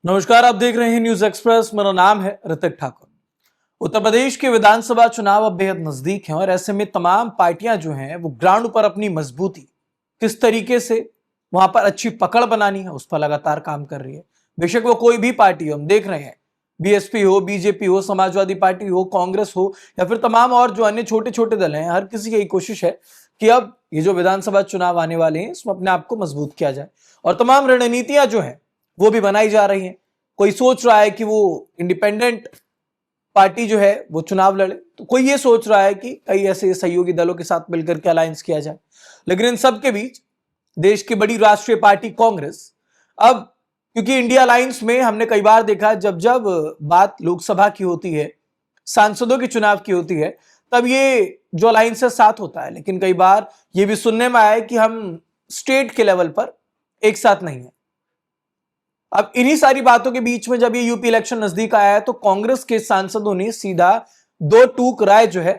नमस्कार, आप देख रहे हैं न्यूज एक्सप्रेस। मेरा नाम है ऋतिक ठाकुर। उत्तर प्रदेश के विधानसभा चुनाव अब बेहद नजदीक हैं और ऐसे में तमाम पार्टियां जो हैं वो ग्राउंड पर अपनी मजबूती किस तरीके से वहां पर अच्छी पकड़ बनानी है उस पर लगातार काम कर रही है। बेशक वो कोई भी पार्टी हो, हम देख रहे हैं बीएसपी हो, बीजेपी हो, समाजवादी पार्टी हो, कांग्रेस हो या फिर तमाम और जो अन्य छोटे छोटे दल हैं, हर किसी की यही कोशिश है कि अब ये जो विधानसभा चुनाव आने वाले हैं इसमें अपने आप को मजबूत किया जाए और तमाम रणनीतियां जो है वो भी बनाई जा रही हैं। कोई सोच रहा है कि वो इंडिपेंडेंट पार्टी जो है वो चुनाव लड़े, तो कोई ये सोच रहा है कि कई ऐसे सहयोगी दलों के साथ मिलकर के अलायंस किया जाए। लेकिन इन सब के बीच देश की बड़ी राष्ट्रीय पार्टी कांग्रेस अब, क्योंकि इंडिया अलायंस में हमने कई बार देखा जब जब बात लोकसभा की होती है, सांसदों के चुनाव की होती है, तब ये जो अलायंस है साथ होता है। लेकिन कई बार ये भी सुनने में आया है कि हम स्टेट के लेवल पर एक साथ नहीं है। अब इन्हीं सारी बातों के बीच में जब ये यूपी इलेक्शन नजदीक आया है तो कांग्रेस के सांसदों ने सीधा दो टूक राय जो है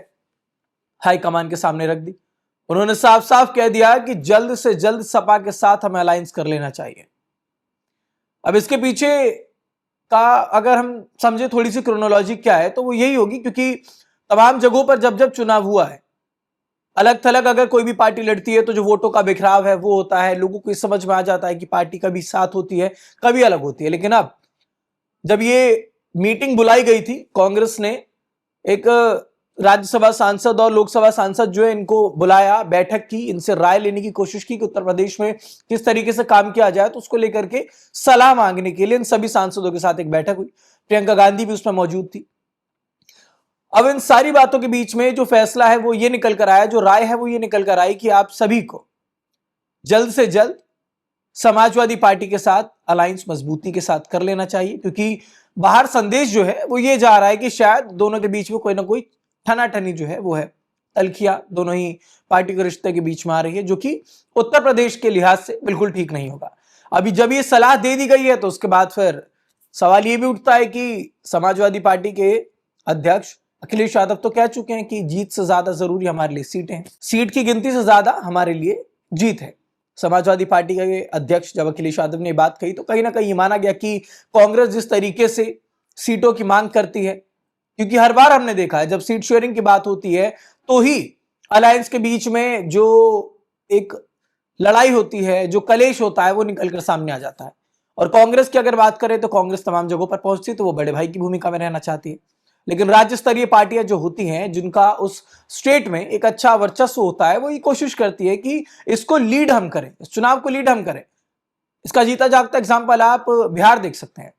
हाईकमान के सामने रख दी। उन्होंने साफ साफ कह दिया कि जल्द से जल्द सपा के साथ हमें अलायंस कर लेना चाहिए। अब इसके पीछे का अगर हम समझे थोड़ी सी क्रोनोलॉजी क्या है तो वो यही होगी, क्योंकि तमाम जगहों पर जब जब चुनाव हुआ है, अलग थलग अगर कोई भी पार्टी लड़ती है तो जो वोटों का बिखराव है वो होता है, लोगों को इस समझ में आ जाता है कि पार्टी कभी साथ होती है कभी अलग होती है। लेकिन अब जब ये मीटिंग बुलाई गई थी, कांग्रेस ने एक राज्यसभा सांसद और लोकसभा सांसद जो है इनको बुलाया, बैठक की, इनसे राय लेने की कोशिश की कि उत्तर प्रदेश में किस तरीके से काम किया जाए, तो उसको लेकर के सलाह मांगने के लिए इन सभी सांसदों के साथ एक बैठक हुई। प्रियंका गांधी भी उसमें मौजूद थी। अब इन सारी बातों के बीच में जो फैसला है वो ये निकल कर आया, जो राय है वो ये निकल कर आई कि आप सभी को जल्द से जल्द समाजवादी पार्टी के साथ अलायंस मजबूती के साथ कर लेना चाहिए, क्योंकि बाहर संदेश जो है वो ये जा रहा है कि शायद दोनों के बीच में कोई ना कोई ठनाठनी जो है वो है, तलखियां दोनों ही पार्टी के रिश्ते के बीच में आ रही है, जो कि उत्तर प्रदेश के लिहाज से बिल्कुल ठीक नहीं होगा। अभी जब ये सलाह दे दी गई है तो उसके बाद फिर सवाल ये भी उठता है कि समाजवादी पार्टी के अध्यक्ष अखिलेश यादव तो कह चुके हैं कि जीत से ज्यादा जरूरी हमारे लिए सीटें हैं, सीट की गिनती से ज्यादा हमारे लिए जीत है। समाजवादी पार्टी के अध्यक्ष जब अखिलेश यादव ने बात कही तो कहीं ना कहीं माना गया कि कांग्रेस जिस तरीके से सीटों की मांग करती है, क्योंकि हर बार हमने देखा है जब सीट शेयरिंग की बात होती है तो ही अलायंस के बीच में जो एक लड़ाई होती है, जो कलेश होता है, वो निकलकर सामने आ जाता है। और कांग्रेस की अगर बात करें तो कांग्रेस तमाम जगहों पर पहुंचती तो वो बड़े भाई की भूमिका में रहना चाहती है। लेकिन राज्य स्तरीय पार्टियां जो होती हैं, जिनका उस स्टेट में एक अच्छा वर्चस्व होता है, वो ये कोशिश करती है कि इसको लीड हम करें, इस चुनाव को लीड हम करें। इसका जीता जागता एग्जाम्पल आप बिहार देख सकते हैं।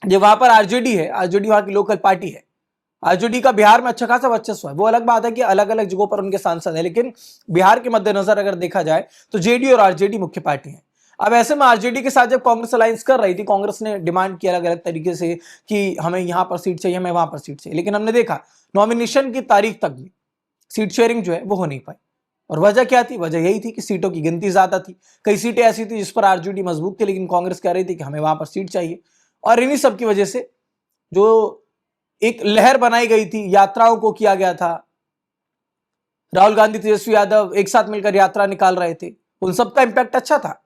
जो वहां पर आरजेडी है, आरजेडी वहां की लोकल पार्टी है, आरजेडी का बिहार में अच्छा खासा वर्चस्व है। वो अलग बात है कि अलग अलग जगहों पर उनके सांसद है, लेकिन बिहार के मद्देनजर अगर देखा जाए तो जेडीयू और आरजेडी मुख्य पार्टी है। अब ऐसे में आरजेडी के साथ जब कांग्रेस अलायंस कर रही थी, कांग्रेस ने डिमांड किया अलग अलग तरीके से कि हमें यहां पर सीट चाहिए, हमें वहां पर सीट चाहिए, लेकिन हमने देखा नॉमिनेशन की तारीख तक भी सीट शेयरिंग जो है वो हो नहीं पाई। और वजह क्या थी? वजह यही थी कि सीटों की गिनती ज्यादा थी। कई सीटें ऐसी थी जिस पर आरजेडी मजबूत थी, लेकिन कांग्रेस कह रही थी कि हमें वहां पर सीट चाहिए। और इन्हीं सब की वजह से जो एक लहर बनाई गई थी, यात्राओं को किया गया था, राहुल गांधी, तेजस्वी यादव एक साथ मिलकर यात्रा निकाल रहे थे, उन सबका इंपैक्ट अच्छा था।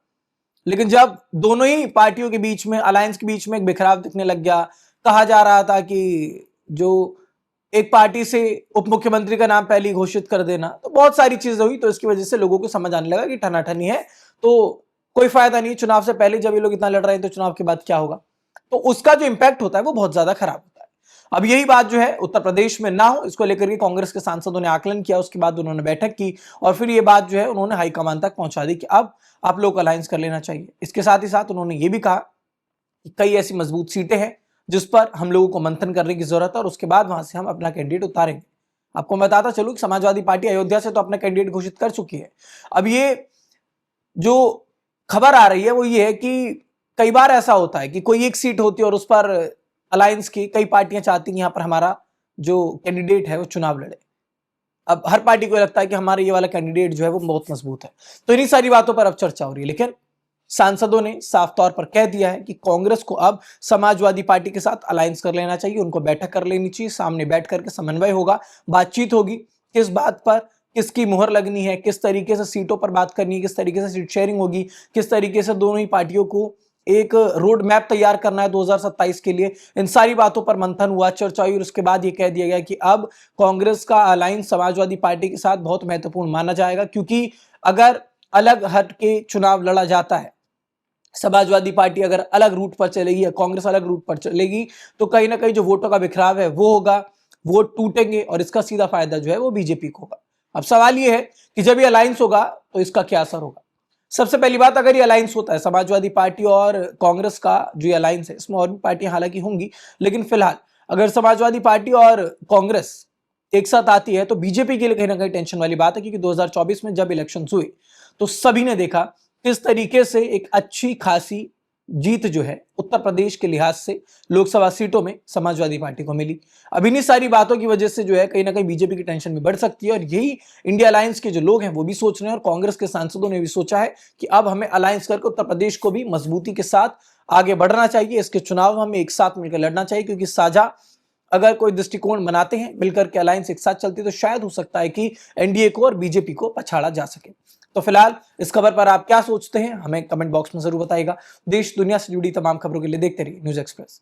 लेकिन जब दोनों ही पार्टियों के बीच में, अलायंस के बीच में एक बिखराव दिखने लग गया, कहा जा रहा था कि जो एक पार्टी से उप मुख्यमंत्री का नाम पहले घोषित कर देना, तो बहुत सारी चीजें हुई, तो इसकी वजह से लोगों को समझ आने लगा कि ठनाठनी है तो कोई फायदा नहीं। चुनाव से पहले जब ये लोग इतना लड़ रहे हैं तो चुनाव के बाद क्या होगा, तो उसका जो इंपैक्ट होता है वो बहुत ज्यादा खराब होता है। अब यही बात जो है उत्तर प्रदेश में ना हो, इसको लेकर के कांग्रेस के सांसदों ने आकलन किया, उसके बाद उन्होंने बैठक की और फिर ये बात जो है उन्होंने हाईकमान तक पहुंचा दी कि अब आप लोग अलायंस कर लेना चाहिए। इसके साथ ही साथ उन्होंने ये भी कहा कि कई ऐसी मजबूत सीटें हैं जिस पर हम लोगों को मंथन करने की जरूरत है और उसके बाद वहां से हम अपना कैंडिडेट उतारेंगे। आपको बताता चलूं कि समाजवादी पार्टी अयोध्या से तो अपना कैंडिडेट घोषित कर चुकी है। अब ये जो खबर आ रही है वो ये है कि कई बार ऐसा होता है कि कोई एक सीट होती है और उस पर अलायंस की कई पार्टियां चाहती हैं यहाँ पर हमारा जो कैंडिडेट है वो चुनाव लड़े। अब हर पार्टी को लगता है कि हमारा ये वाला कैंडिडेट जो है वो बहुत मजबूत है, तो इन्हीं सारी बातों पर अब चर्चा हो रही है। लेकिन सांसदों ने साफ तौर पर कह दिया है कि कांग्रेस को अब समाजवादी पार्टी के साथ अलायंस कर लेना चाहिए, उनको बैठक कर लेनी चाहिए, सामने बैठ करके समन्वय होगा, बातचीत होगी, किस बात पर किसकी मुहर लगनी है, किस तरीके से सीटों पर बात करनी है, किस तरीके से सीट शेयरिंग होगी, किस तरीके से दोनों ही पार्टियों को एक रोड मैप तैयार करना है 2027 के लिए। इन सारी बातों पर मंथन हुआ, चर्चा हुई और उसके बाद ये कह दिया गया कि अब कांग्रेस का अलायंस समाजवादी पार्टी के साथ बहुत महत्वपूर्ण माना जाएगा, क्योंकि अगर अलग हट के चुनाव लड़ा जाता है, समाजवादी पार्टी अगर अलग रूट पर चलेगी या कांग्रेस अलग रूट पर चलेगी, तो कहीं ना कहीं जो वोटों का बिखराव है वो होगा, वोट टूटेंगे और इसका सीधा फायदा जो है वो बीजेपी को होगा। अब सवाल ये है कि जब ये अलायंस होगा तो इसका क्या असर होगा। सबसे पहली बात, अगर ये अलायंस होता है समाजवादी पार्टी और कांग्रेस का, जो ये अलायंस है इसमें और भी पार्टियां हालांकि होंगी, लेकिन फिलहाल अगर समाजवादी पार्टी और कांग्रेस एक साथ आती है तो बीजेपी के लिए कहीं ना कहीं टेंशन वाली बात है, क्योंकि 2024 में जब इलेक्शन हुए तो सभी ने देखा किस तरीके से एक अच्छी खासी जीत जो है उत्तर प्रदेश के लिहाज से लोकसभा सीटों में समाजवादी पार्टी को मिली। अब इन्हीं सारी बातों की वजह से जो है कहीं ना कहीं बीजेपी की टेंशन भी बढ़ सकती है, और यही इंडिया अलायंस के जो लोग हैं वो भी सोच रहे हैं, और कांग्रेस के सांसदों ने भी सोचा है कि अब हमें अलायंस करके उत्तर प्रदेश को भी मजबूती के साथ आगे बढ़ना चाहिए, इसके चुनाव हमें एक साथ मिलकर लड़ना चाहिए, क्योंकि साझा अगर कोई दृष्टिकोण बनाते हैं मिलकर के अलायंस एक साथ चलती तो शायद हो सकता है कि एनडीए को और बीजेपी को पछाड़ा जा सके। तो फिलहाल इस खबर पर आप क्या सोचते हैं हमें कमेंट बॉक्स में जरूर बताइएगा। देश दुनिया से जुड़ी तमाम खबरों के लिए देखते रहिए न्यूज़ एक्सप्रेस।